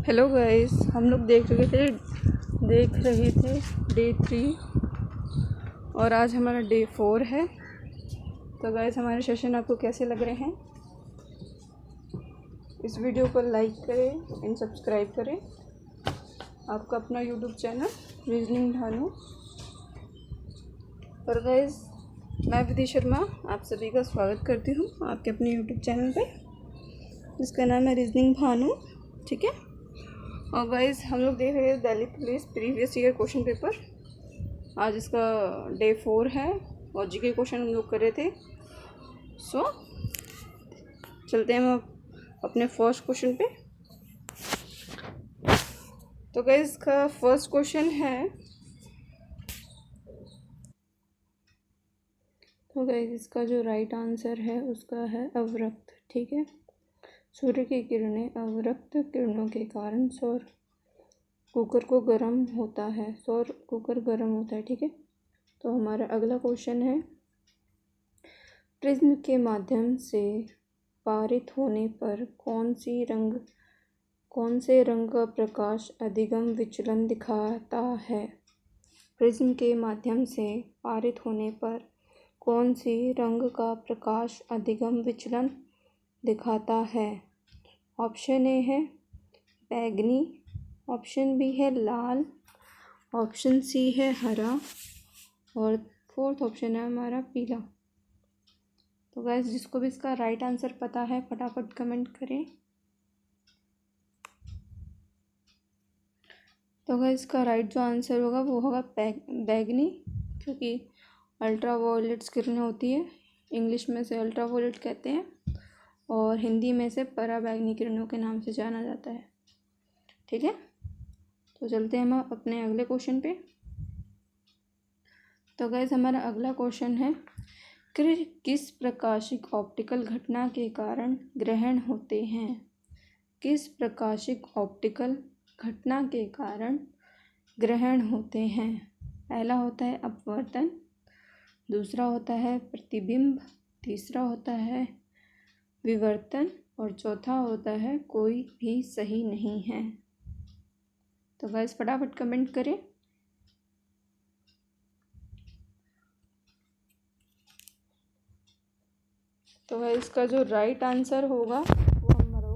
Hello guys, हम लोग देख रहे थे डे 3 और आज हमारा डे 4 है। तो गाइस, हमारे सेशन आपको कैसे लग रहे हैं? इस वीडियो को लाइक करें एंड सब्सक्राइब करें। आपका अपना यूट्यूब चैनल रीजनिंग भानु। और गाइस, मैं विधि शर्मा आप सभी का स्वागत करती हूँ आपके अपने यूट्यूब चैनल पे, जिसका नाम है रीजनिंग भानु। ठीक है। और गाइस, हम लोग देख रहे हैं Delhi police previous year question paper. आज इसका डे 4 है और जीके क्वेश्चन हम लोग कर रहे थे। सो चलते हैं हम अपने फर्स्ट क्वेश्चन पे। तो गाइस, इसका फर्स्ट क्वेश्चन है, तो गाइस इसका जो राइट आंसर है उसका है अवरक्त। ठीक है। सूर्य की किरणें अवरक्त किरणों के कारण सौर कुकर गर्म होता है। ठीक है। तो हमारा अगला क्वेश्चन है, प्रिज्म के माध्यम से पारित होने पर कौन से रंग का प्रकाश अधिगम विचलन दिखाता है? प्रिज्म के माध्यम से पारित होने पर कौन सी रंग का प्रकाश अधिगम विचलन दिखाता है? ऑप्शन ए है बैगनी, ऑप्शन बी है लाल, ऑप्शन सी है हरा और फोर्थ ऑप्शन है हमारा पीला। तो गाइस, जिसको भी इसका राइट आंसर पता है फटाफट कमेंट करें। तो गाइस, इसका राइट जो आंसर होगा वो होगा बैगनी, क्योंकि अल्ट्रावायलेट्स किरणें होती है। इंग्लिश में से अल्ट्रावायलेट कहते हैं और हिंदी में से पराबैंगनी किरणों के नाम से जाना जाता है। ठीक है। तो चलते हैं हम अपने अगले क्वेश्चन पे। तो गाइस, हमारा अगला क्वेश्चन है, किस प्रकाशिक ऑप्टिकल घटना के कारण ग्रहण होते हैं? किस प्रकाशिक ऑप्टिकल घटना के कारण ग्रहण होते हैं? पहला होता है अपवर्तन, दूसरा होता है प्रतिबिंब, तीसरा होता है विवर्तन और चौथा होता है कोई भी सही नहीं है। तो गाइस, फटाफट कमेंट करें। तो गाइस, इसका जो राइट आंसर होगा वो हमारा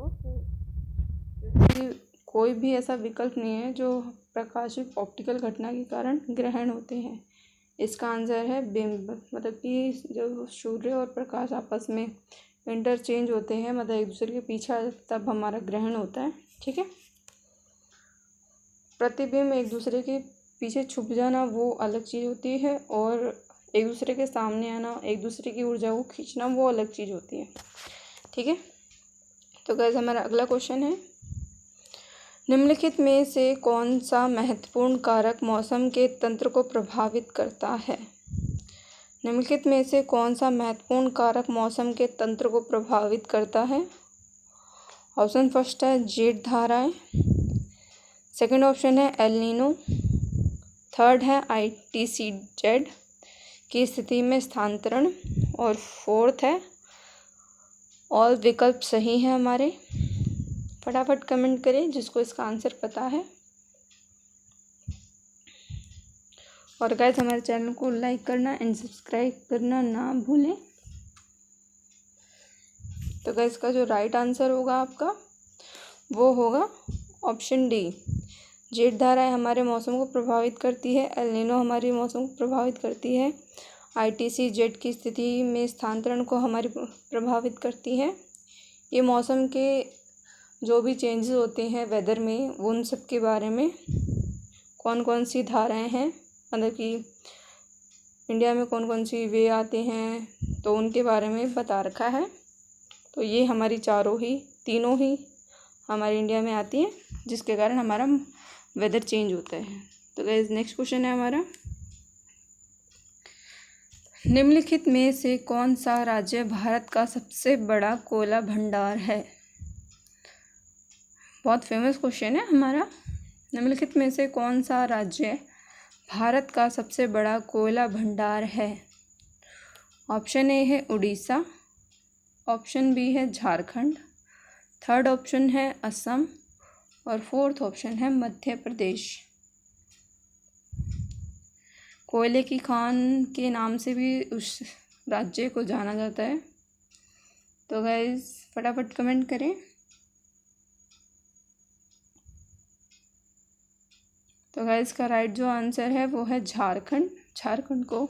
कोई भी ऐसा विकल्प नहीं है जो प्रकाशिक ऑप्टिकल घटना के कारण ग्रहण होते हैं। इसका आंसर है बिंब, मतलब कि जब सूर्य और प्रकाश आपस में इंटरचेंज होते हैं, मतलब एक दूसरे के पीछे, तब हमारा ग्रहण होता है। ठीक है। प्रतिबिंब एक दूसरे के पीछे छुप जाना वो अलग चीज़ होती है, और एक दूसरे के सामने आना, एक दूसरे की ऊर्जा को खींचना, वो अलग चीज़ होती है। ठीक है। तो गाइस, हमारा अगला क्वेश्चन है, निम्नलिखित में से कौन सा महत्वपूर्ण कारक मौसम के तंत्र को प्रभावित करता है? निम्नलिखित में से कौन सा महत्वपूर्ण कारक मौसम के तंत्र को प्रभावित करता है? ऑप्शन फर्स्ट है जेट धाराएं, सेकंड ऑप्शन है एल नीनो, थर्ड है ITCZ की स्थिति में स्थानांतरण और फोर्थ है ऑल विकल्प सही है हमारे। फटाफट कमेंट करें जिसको इसका आंसर पता है। और गाइस, हमारे चैनल को लाइक करना एंड सब्सक्राइब करना ना भूलें। तो गाइस, इसका जो राइट आंसर होगा आपका वो होगा ऑप्शन डी, जेट धाराएं हमारे मौसम को प्रभावित करती है, एल नीनो हमारी मौसम को प्रभावित करती है, ITCZ की स्थिति में स्थानांतरण को हमारी प्रभावित करती है। ये मौसम के जो भी चेंजेस होते हैं वेदर में, उन सब के बारे में कौन कौन सी धाराएं हैं, मतलब कि इंडिया में कौन कौन सी वे आते हैं, तो उनके बारे में बता रखा है। तो ये हमारी तीनों ही हमारे इंडिया में आती हैं, जिसके कारण हमारा वेदर चेंज होता है। तो गाइस, नेक्स्ट क्वेश्चन है हमारा, निम्नलिखित में से कौन सा राज्य भारत का सबसे बड़ा कोयला भंडार है? बहुत फेमस क्वेश्चन है हमारा। निम्नलिखित में से कौन सा राज्य भारत का सबसे बड़ा कोयला भंडार है? ऑप्शन ए है उड़ीसा, ऑप्शन बी है झारखंड, थर्ड ऑप्शन है असम और फोर्थ ऑप्शन है मध्य प्रदेश। कोयले की खान के नाम से भी उस राज्य को जाना जाता है। तो गाइस फटाफट कमेंट करें। तो गाइस का राइट जो आंसर है वो है झारखंड। झारखंड को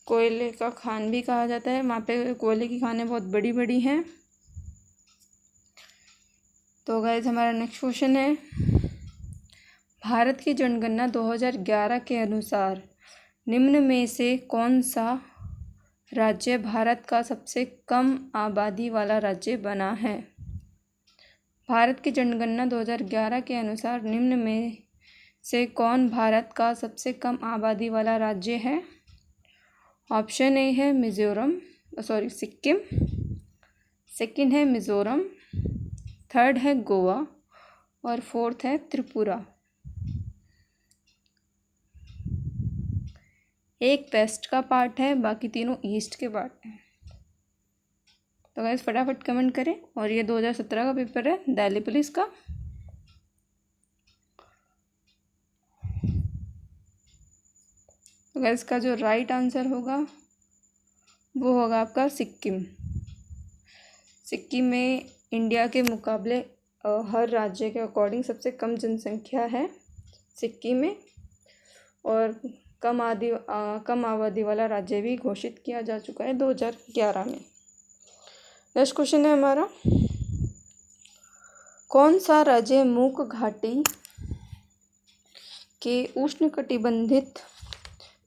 कोयले का खान भी कहा जाता है। वहाँ पे कोयले की खानें बहुत बड़ी बड़ी हैं। तो गाइस हमारा नेक्स्ट क्वेश्चन है, भारत की जनगणना 2011 के अनुसार निम्न में से कौन सा राज्य भारत का सबसे कम आबादी वाला राज्य बना है? भारत की जनगणना 2011 के अनुसार निम्न में से कौन भारत का सबसे कम आबादी वाला राज्य है? ऑप्शन ए है सिक्किम, सेकंड है मिज़ोरम, थर्ड है गोवा और फोर्थ है त्रिपुरा। एक वेस्ट का पार्ट है, बाकी तीनों ईस्ट के पार्ट हैं। तो गाइस फटाफट कमेंट करें। और ये 2017 का पेपर है दिल्ली पुलिस का। तो गाइस का जो राइट आंसर होगा वो होगा आपका सिक्किम। सिक्किम में इंडिया के मुकाबले हर राज्य के अकॉर्डिंग सबसे कम जनसंख्या है सिक्किम में, और कम आबादी वाला राज्य भी घोषित किया जा चुका है 2011 में। नेक्स्ट क्वेश्चन है हमारा, कौन सा राज्य मूक घाटी के उष्णकटिबंधित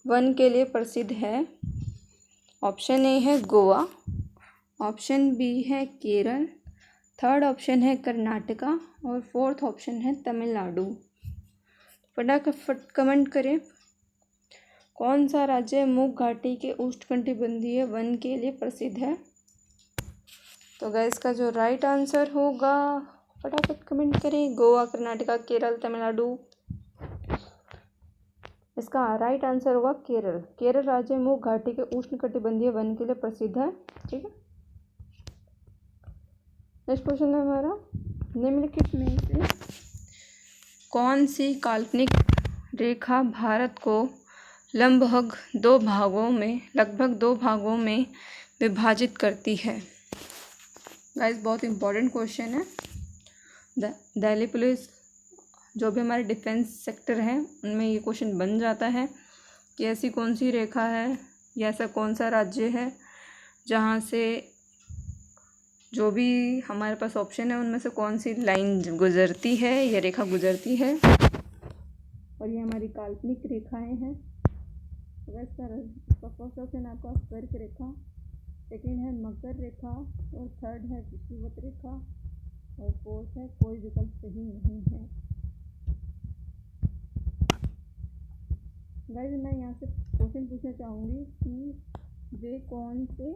वन के लिए प्रसिद्ध है? ऑप्शन ए है गोवा, ऑप्शन बी है केरल, थर्ड ऑप्शन है कर्नाटका और फोर्थ ऑप्शन है तमिलनाडु। फटाफट कमेंट करें, कौन सा राज्य मूक घाटी के उष्णकटिबंधीय वन के लिए प्रसिद्ध है? तो गाइस का जो राइट आंसर होगा, फटाफट कमेंट करें, गोवा, कर्नाटका, केरल, तमिलनाडु। इसका राइट आंसर होगा केरल। केरल राज्य मूक घाटी के उष्णकटिबंधीय वन के लिए प्रसिद्ध है। ठीक है। नेक्स्ट क्वेश्चन है हमारा, निम्नलिखित में से कौन सी काल्पनिक रेखा भारत को लगभग दो भागों में विभाजित करती है? गाइस बहुत इंपॉर्टेंट क्वेश्चन है। दिल्ली पुलिस जो भी हमारे डिफेंस सेक्टर हैं उनमें ये क्वेश्चन बन जाता है कि ऐसी कौन सी रेखा है या ऐसा कौन सा राज्य है जहाँ से जो भी हमारे पास ऑप्शन है उनमें से कौन सी लाइन गुजरती है या रेखा गुजरती है, और ये हमारी काल्पनिक रेखाएं हैं। इसका फर्स्ट ऑप्शन आपका कर्क रेखा, सेकेंड है मकर रेखा और थर्ड है विषुवत रेखा और फोर्थ है कोई विकल्प सही नहीं है। गाइस मैं यहाँ से क्वेश्चन पूछना चाहूँगी कि वे कौन से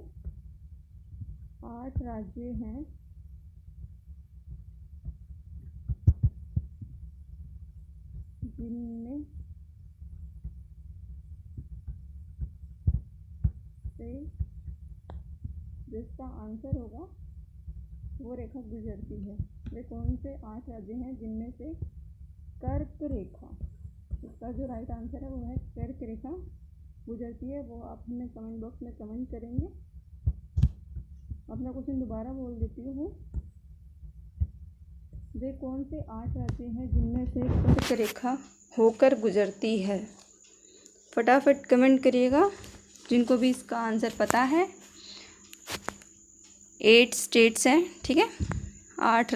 8 राज्य हैं जिनमें से जिसका आंसर होगा वो रेखा गुजरती है। वे कौन से 8 राज्य हैं जिनमें से कर्क रेखा, इसका जो राइट आंसर है वो है कर्क रेखा गुजरती है। वो आप हमें कमेंट बॉक्स में कमेंट करेंगे। अपना क्वेश्चन दोबारा बोल देती हूँ, वे कौन से 8 राज्य हैं जिनमें से कर्क रेखा होकर गुजरती है? फटाफट कमेंट करिएगा जिनको भी इसका आंसर पता है। 8 स्टेट्स हैं, ठीक है, 8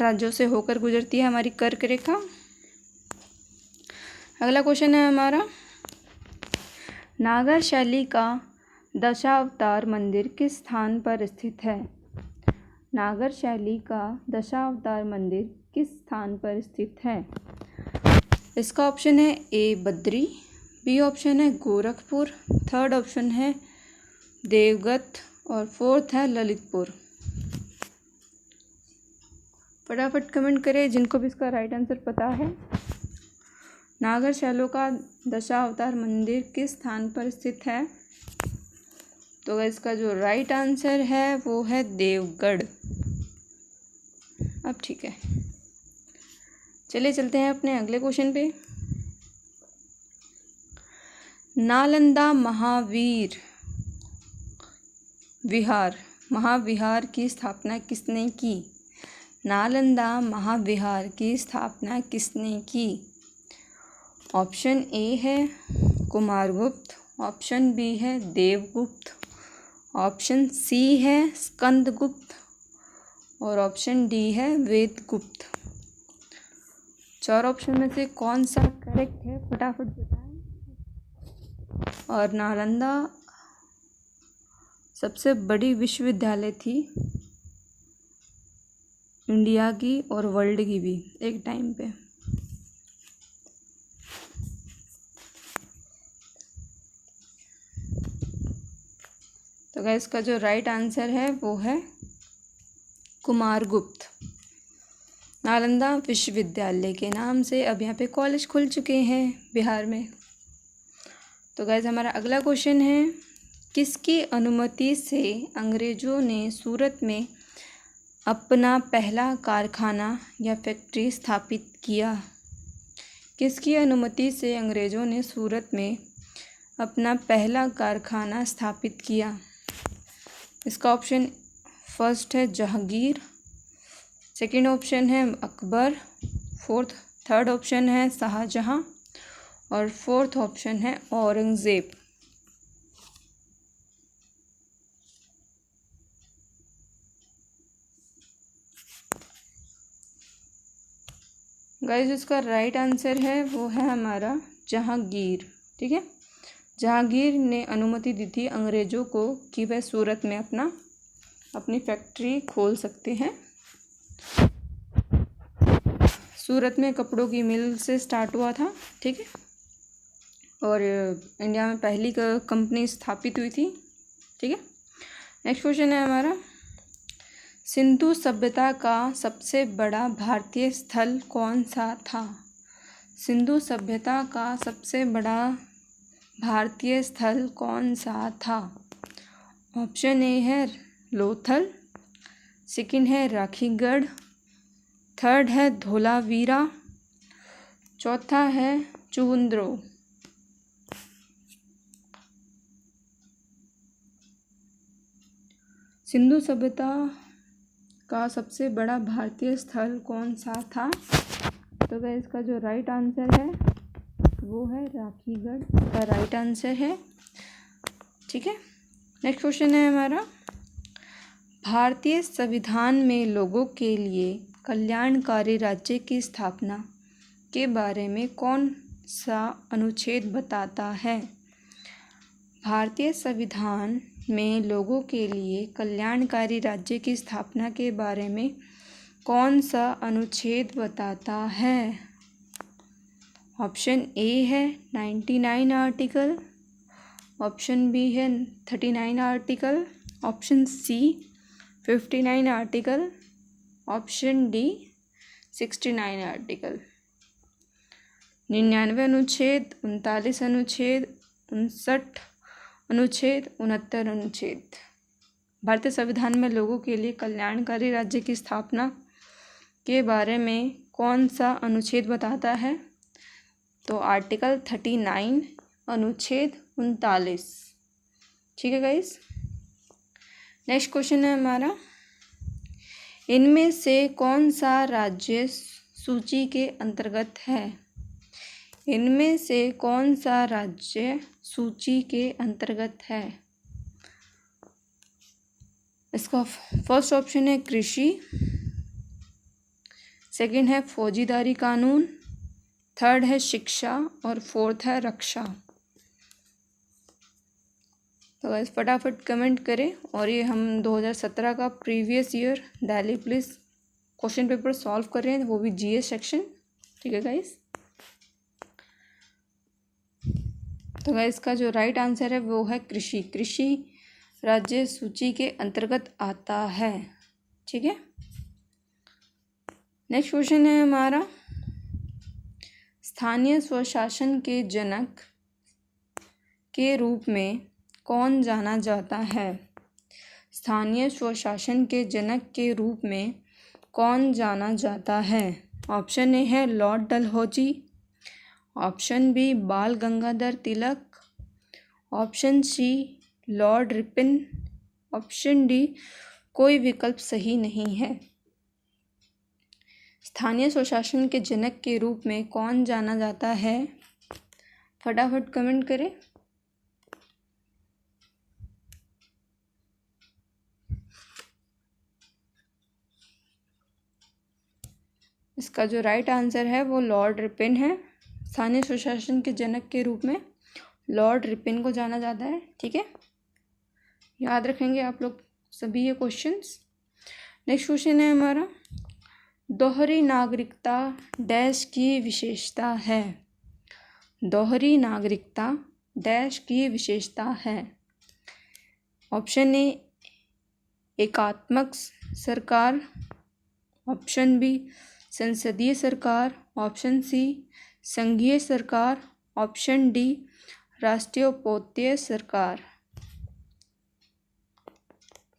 राज्यों से होकर गुजरती है हमारी कर्क रेखा। अगला क्वेश्चन है हमारा, नागर शैली का दशावतार मंदिर किस स्थान पर स्थित है? नागर शैली का दशावतार मंदिर किस स्थान पर स्थित है? इसका ऑप्शन है ए बद्री, बी ऑप्शन है गोरखपुर, थर्ड ऑप्शन है देवगत और फोर्थ है ललितपुर। फटाफट कमेंट करें जिनको भी इसका राइट आंसर पता है। नागरशैलों का दशावतार मंदिर किस स्थान पर स्थित है? तो इसका जो राइट आंसर है वो है देवगढ़। अब ठीक है, चलिए चलते हैं अपने अगले क्वेश्चन पे। नालंदा महाविहार की स्थापना किसने की? नालंदा महाविहार की स्थापना किसने की? ऑप्शन ए है कुमारगुप्त, ऑप्शन बी है देवगुप्त, ऑप्शन सी है स्कंदगुप्त और ऑप्शन डी है वेदगुप्त। चार ऑप्शन में से कौन सा करेक्ट है, फटाफट बताएं। और नालंदा सबसे बड़ी विश्वविद्यालय थी इंडिया की और वर्ल्ड की भी एक टाइम पे। तो गाइस इसका जो राइट आंसर है वो है कुमारगुप्त। नालंदा विश्वविद्यालय के नाम से अब यहाँ पे कॉलेज खुल चुके हैं बिहार में। तो गाइस हमारा अगला क्वेश्चन है, किसकी अनुमति से अंग्रेज़ों ने सूरत में अपना पहला कारखाना या फैक्ट्री स्थापित किया? किसकी अनुमति से अंग्रेज़ों ने सूरत में अपना पहला कारखाना स्थापित किया? इसका ऑप्शन फर्स्ट है जहांगीर, सेकंड ऑप्शन है अकबर, थर्ड ऑप्शन है शाहजहां और फोर्थ ऑप्शन है औरंगज़ेब। गाइस इसका राइट आंसर है वो है हमारा जहांगीर। ठीक है, जहांगीर ने अनुमति दी थी अंग्रेज़ों को कि वह सूरत में अपनी फैक्ट्री खोल सकते हैं। सूरत में कपड़ों की मिल से स्टार्ट हुआ था। ठीक है, और इंडिया में पहली कंपनी स्थापित हुई थी। ठीक है, नेक्स्ट क्वेश्चन है हमारा, सिंधु सभ्यता का सबसे बड़ा भारतीय स्थल कौन सा था? सिंधु सभ्यता का सबसे बड़ा भारतीय स्थल कौन सा था? ऑप्शन ए है लोथल, सेकंड है राखीगढ़, थर्ड है धोलावीरा, चौथा है चुहुंद्रो। सिंधु सभ्यता का सबसे बड़ा भारतीय स्थल कौन सा था? तो गाइस इसका जो राइट आंसर है वो है राखीगढ़, इसका राइट आंसर है। ठीक है, नेक्स्ट क्वेश्चन है हमारा, भारतीय संविधान में लोगों के लिए कल्याणकारी राज्य की स्थापना के बारे में कौन सा अनुच्छेद बताता है? भारतीय संविधान में लोगों के लिए कल्याणकारी राज्य की स्थापना के बारे में कौन सा अनुच्छेद बताता है? ऑप्शन ए है 99 आर्टिकल, ऑप्शन बी है 39 article, option C 59 article, option D 69 article. 99 अनुच्छेद, 39 अनुच्छेद, 59 अनुच्छेद, 69 अनुच्छेद। भारतीय संविधान में लोगों के लिए कल्याणकारी राज्य की स्थापना के बारे में कौन सा अनुच्छेद बताता है? तो आर्टिकल 39 अनुच्छेद 39। ठीक है गाइस, नेक्स्ट क्वेश्चन है हमारा, इनमें से कौन सा राज्य सूची के अंतर्गत है? इनमें से कौन सा राज्य सूची के अंतर्गत है? इसका फर्स्ट ऑप्शन है कृषि, सेकंड है फौजीदारी कानून, थर्ड है शिक्षा और फोर्थ है रक्षा। तो बस फटाफट कमेंट करें। और ये हम 2017 का previous year Delhi police question paper solve कर रहे हैं, वो भी जीएस सेक्शन। ठीक है गाइस, तो गाइस इसका जो राइट आंसर है वो है कृषि। कृषि राज्य सूची के अंतर्गत आता है। ठीक है, नेक्स्ट क्वेश्चन है हमारा, स्थानीय स्वशासन के जनक के रूप में कौन जाना जाता है? स्थानीय स्वशासन के जनक के रूप में कौन जाना जाता है? ऑप्शन ए है Lord Dalhousie, option B Bal Gangadhar Tilak, option C lord Ripon, option D कोई विकल्प सही नहीं है। स्थानीय स्वशासन के जनक के रूप में कौन जाना जाता है? फटाफट कमेंट करें। इसका जो राइट आंसर है वो लॉर्ड रिपन है। स्थानीय स्वशासन के जनक के रूप में लॉर्ड रिपन को जाना जाता है। ठीक है, याद रखेंगे आप लोग सभी ये क्वेश्चंस। नेक्स्ट क्वेश्चन है हमारा, दोहरी नागरिकता डैश की विशेषता है? दोहरी नागरिकता डैश की विशेषता है? ऑप्शन ए एकात्मक सरकार, ऑप्शन बी संसदीय सरकार, ऑप्शन सी संघीय सरकार, ऑप्शन डी राष्ट्रीयोपयोगी सरकार।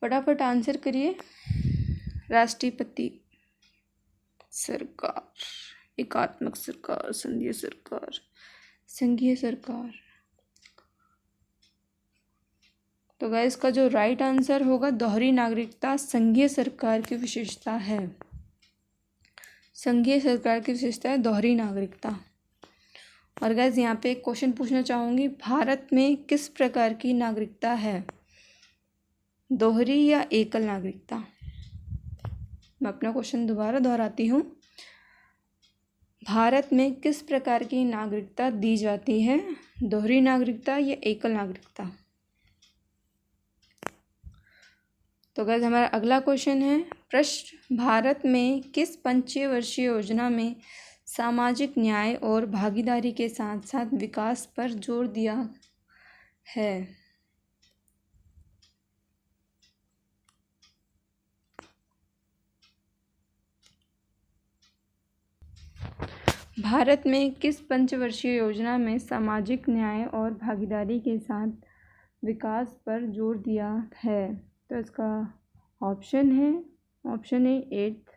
फटाफट आंसर करिए। राष्ट्रपति सरकार, एकात्मक सरकार, संघीय सरकार, संघीय सरकार। तो गाइस इसका जो राइट आंसर होगा दोहरी नागरिकता संघीय सरकार की विशेषता है। संघीय सरकार की विशेषता है दोहरी नागरिकता। और गाइस यहाँ पे एक क्वेश्चन पूछना चाहूँगी, भारत में किस प्रकार की नागरिकता है? दोहरी या एकल नागरिकता? मैं अपना क्वेश्चन दोबारा दोहराती हूँ, भारत में किस प्रकार की नागरिकता दी जाती है? दोहरी नागरिकता या एकल नागरिकता? तो गाइस हमारा अगला क्वेश्चन है, प्रश्न, भारत में किस पंचवर्षीय योजना में सामाजिक न्याय और भागीदारी के साथ साथ विकास पर जोर दिया है? भारत में किस पंचवर्षीय योजना में सामाजिक न्याय और भागीदारी के साथ विकास पर जोर दिया है? तो इसका ऑप्शन है, option A 8th,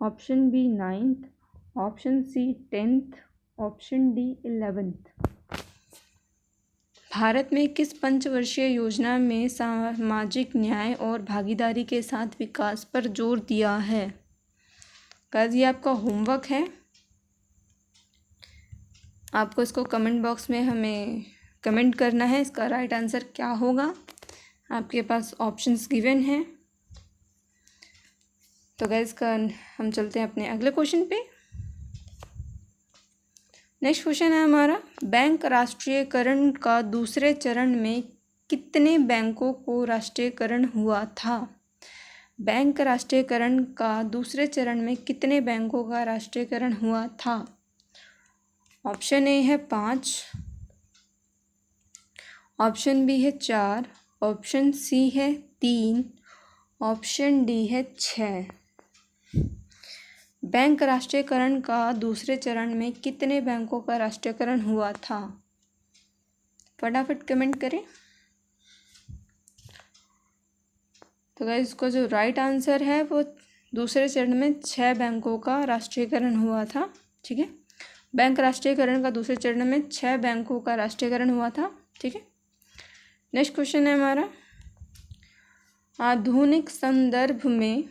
option B 9th, option C 10th, option D 11th। Bharat में किस पंचवर्षीय योजना में सामाजिक न्याय और भागीदारी के साथ विकास पर जोर दिया है? गाइस ये आपका होमवर्क है, आपको इसको कमेंट बॉक्स में हमें कमेंट करना है इसका राइट आंसर क्या होगा। आपके पास ऑप्शंस गिवन हैं। तो गाइस का हम चलते हैं अपने अगले क्वेश्चन पे। नेक्स्ट क्वेश्चन है हमारा, बैंक राष्ट्रीयकरण का दूसरे चरण में कितने बैंकों को राष्ट्रीयकरण हुआ था? बैंक राष्ट्रीयकरण का दूसरे चरण में कितने बैंकों का राष्ट्रीयकरण हुआ था? ऑप्शन ए है 5, ऑप्शन बी है 4, ऑप्शन सी है 3, ऑप्शन डी है 6। बैंक राष्ट्रीयकरण का दूसरे चरण में कितने बैंकों का राष्ट्रीयकरण हुआ था? फटाफट कमेंट करें। तो गाइस इसका जो राइट आंसर है वो दूसरे चरण में 6 बैंकों का राष्ट्रीयकरण हुआ था। ठीक है, बैंक राष्ट्रीयकरण का दूसरे चरण में 6 बैंकों का राष्ट्रीयकरण हुआ था। ठीक है, नेक्स्ट क्वेश्चन है हमारा, आधुनिक संदर्भ में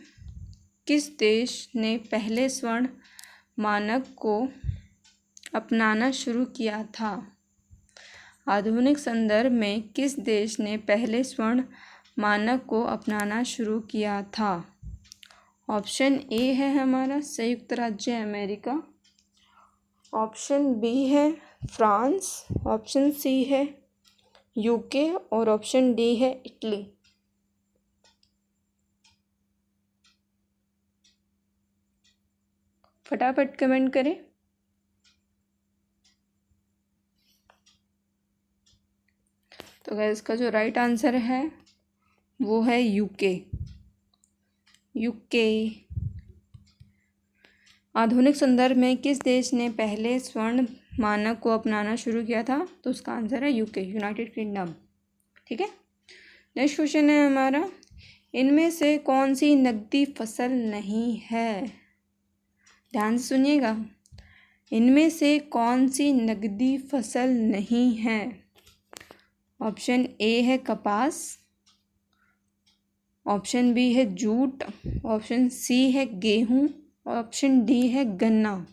किस देश ने पहले स्वर्ण मानक को अपनाना शुरू किया था? आधुनिक संदर्भ में किस देश ने पहले स्वर्ण मानक को अपनाना शुरू किया था? ऑप्शन ए है हमारा संयुक्त राज्य अमेरिका, ऑप्शन बी है फ्रांस, ऑप्शन सी है यूके और ऑप्शन डी है इटली। फटाफट कमेंट करें। तो गाइस इसका जो राइट आंसर है वो है यूके। यूके। आधुनिक संदर्भ में किस देश ने पहले स्वर्ण मानक को अपनाना शुरू किया था? तो उसका आंसर है यूके, यूनाइटेड किंगडम। ठीक है। नेक्स्ट क्वेश्चन है हमारा, इनमें से कौन सी नकदी फसल नहीं है? ध्यान से सुनिएगा, इनमें से कौन सी नकदी फसल नहीं है? ऑप्शन ए है कपास, ऑप्शन बी है जूट, ऑप्शन सी है गेहूं, ऑप्शन डी है गन्ना।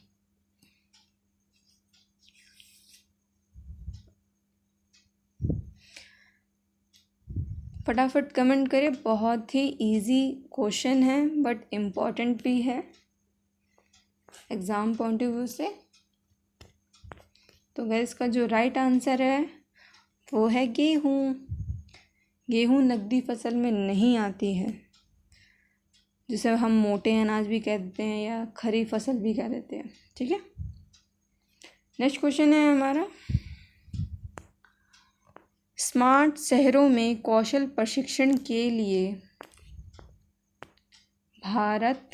फटाफट कमेंट करें। बहुत ही इजी क्वेश्चन है बट इम्पॉर्टेंट भी है एग्ज़ाम पॉइंट ऑफ व्यू से। तो गाइस इसका जो राइट आंसर है वो है गेहूँ। गेहूँ नकदी फसल में नहीं आती है, जिसे हम मोटे अनाज भी कह देते हैं या खरी फसल भी कह देते हैं। ठीक है। नेक्स्ट क्वेश्चन है हमारा, स्मार्ट शहरों में कौशल प्रशिक्षण के लिए भारत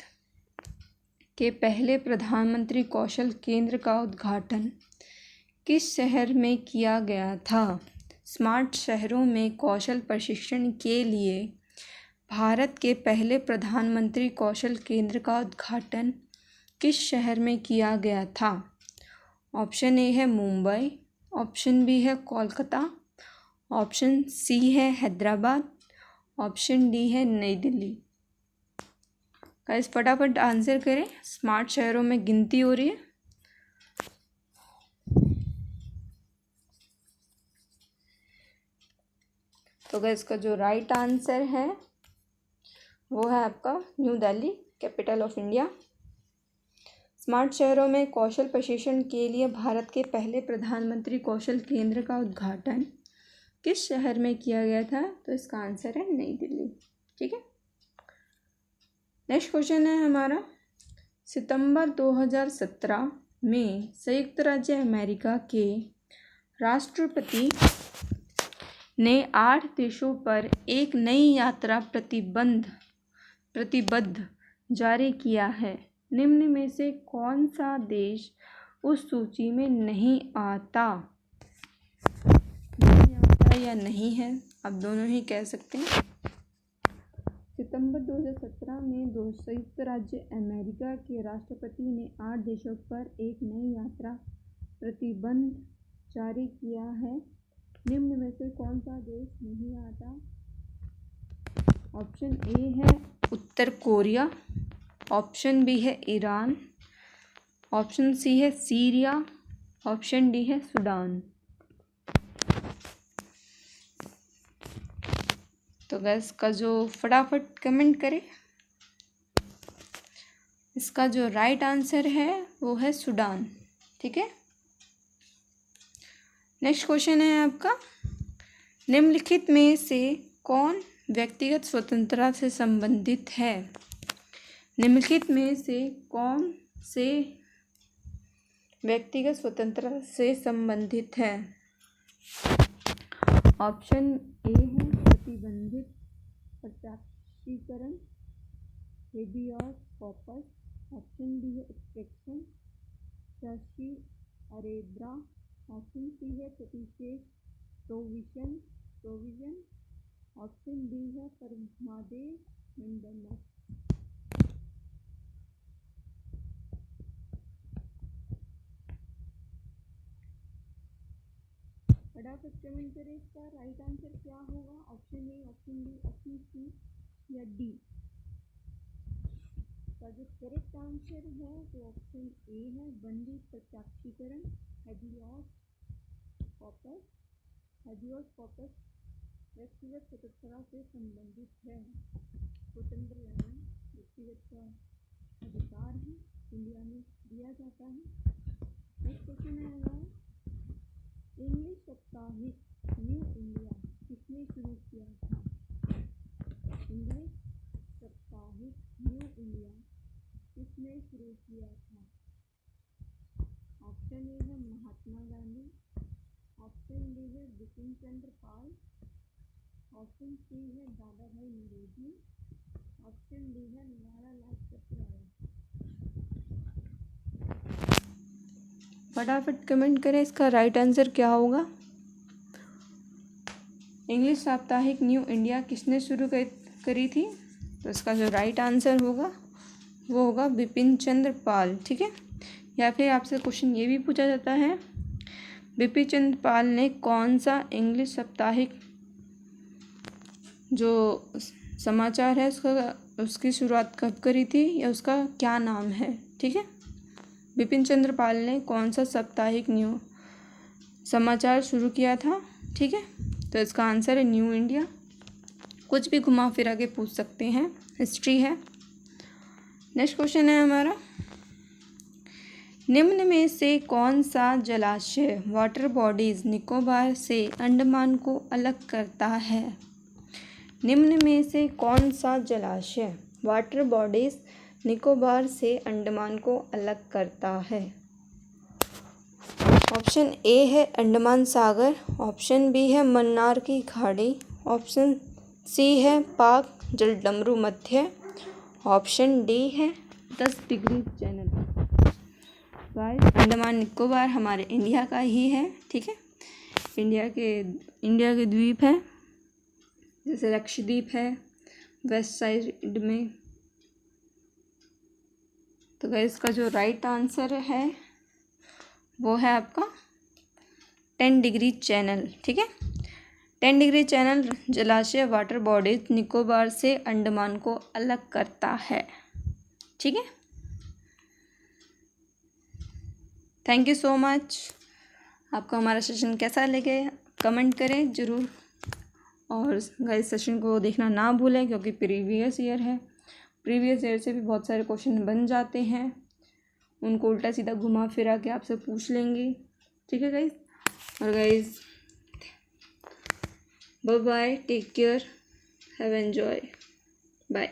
के पहले प्रधानमंत्री कौशल केंद्र का उद्घाटन किस शहर में किया गया था? स्मार्ट शहरों में कौशल प्रशिक्षण के लिए भारत के पहले प्रधानमंत्री कौशल केंद्र का उद्घाटन किस शहर में किया गया था? ऑप्शन ए है मुंबई, ऑप्शन बी है कोलकाता, ऑप्शन सी है हैदराबाद, ऑप्शन डी है नई दिल्ली। गाइस फटाफट आंसर करें, स्मार्ट शहरों में गिनती हो रही है। तो गाइस इसका जो राइट आंसर है वो है आपका new Delhi, capital of India. Smart शहरों में कौशल प्रशिक्षण के लिए भारत के पहले प्रधानमंत्री कौशल केंद्र का उद्घाटन किस शहर में किया गया था? तो इसका आंसर है नई दिल्ली। ठीक है। नेक्स्ट क्वेश्चन है हमारा, सितंबर 2017 में संयुक्त राज्य अमेरिका के राष्ट्रपति ने 8 देशों पर एक नई यात्रा प्रतिबद्ध जारी किया है। निम्न में से कौन सा देश उस सूची में नहीं आता? नहीं आता या नहीं है, आप दोनों ही कह सकते हैं। सितंबर 2017 में संयुक्त राज्य अमेरिका के राष्ट्रपति ने 8 देशों पर एक नई यात्रा प्रतिबंध जारी किया है। निम्न में से कौन सा देश नहीं आता? ऑप्शन ए है उत्तर कोरिया, ऑप्शन बी है ईरान, ऑप्शन सी है सीरिया, ऑप्शन डी है सूडान। तो गैस का जो फटाफट कमेंट करें, इसका जो राइट आंसर है वो है सूडान। ठीक है। नेक्स्ट क्वेश्चन है आपका, निम्नलिखित में से कौन व्यक्तिगत स्वतंत्रता से संबंधित है? निम्नलिखित में से कौन से व्यक्तिगत स्वतंत्रता से संबंधित है? ऑप्शन ए है प्रतिबंधित प्रत्याक्षीकरण, हेबियस कॉर्पस, ऑप्शन बी है एक्सट्रैक्शन, सर्ची अरेब्रा, ऑप्शन सी है प्रतिशेष प्रोविजन, ऑप्शन डी है परमादेय मेंटेनेंस। फटाफट कमेंट करें, इसका राइट आंसर क्या होगा? Option A, option B, option C या डी। का जो करेक्ट आंसर है वो ऑप्शन ए है, बंदी प्रत्याक्षीकरण, हेबियस कॉर्पस व्यक्तिगत स्वतंत्रता से संबंधित है। स्वतंत्र रहना व्यक्तिगत का अधिकार है, इंडिया में दिया जाता है। नेक्स्ट क्वेश्चन है हमारा, इंग्लिश साप्ताहिक न्यू इंडिया किसने शुरू किया था? इंग्लिश साप्ताहिक न्यू इंडिया किसने शुरू किया था? ऑप्शन ए है महात्मा गांधी, ऑप्शन बी है बिपिन चंद्र पाल, ऑप्शन सी है दादा भाई नौरोजी, ऑप्शन डी है लाला लाजपत राय। फटाफट कमेंट करें इसका राइट आंसर क्या होगा। इंग्लिश साप्ताहिक न्यू इंडिया किसने शुरू करी थी? तो इसका जो राइट आंसर होगा वो होगा बिपिन चंद्र पाल। ठीक है, या फिर आपसे क्वेश्चन ये भी पूछा जाता है, बिपिन चंद्र पाल ने कौन सा इंग्लिश साप्ताहिक जो समाचार है उसकी शुरुआत कब करी थी या उसका क्या नाम है? ठीक है, बिपिन चंद्र पाल ने कौन सा साप्ताहिक न्यू समाचार शुरू किया था? ठीक है, तो इसका आंसर है न्यू इंडिया। कुछ भी घुमा फिरा के पूछ सकते हैं, हिस्ट्री है। नेक्स्ट क्वेश्चन है हमारा, निम्न में से कौन सा जलाशय वाटर बॉडीज निकोबार से अंडमान को अलग करता है? निम्न में से कौन सा जलाशय वाटर बॉडीज निकोबार से अंडमान को अलग करता है? ऑप्शन ए है अंडमान सागर, ऑप्शन बी है मन्नार की खाड़ी, ऑप्शन सी है पाक जलडमरू मध्य, ऑप्शन डी है 10 degree channel. Guys, Andaman Nicobar हमारे इंडिया का ही है। ठीक है, इंडिया के द्वीप हैं, जैसे लक्षद्वीप है वेस्ट साइड में। तो गाइस, इसका जो राइट आंसर है वो है आपका 10 डिग्री चैनल। ठीक है, 10 डिग्री चैनल जलाशय वाटर बॉडीज निकोबार से अंडमान को अलग करता है। ठीक है, थैंक यू सो मच। आपको हमारा सेशन कैसा लगे कमेंट करें ज़रूर, और गाइस सेशन को देखना ना भूलें क्योंकि प्रीवियस ईयर है। प्रीवियस ईयर से भी बहुत सारे क्वेश्चन बन जाते हैं, उनको उल्टा सीधा घुमा फिरा के आपसे पूछ लेंगे। ठीक है गाइस, और guys bye bye, take care, have enjoy, bye.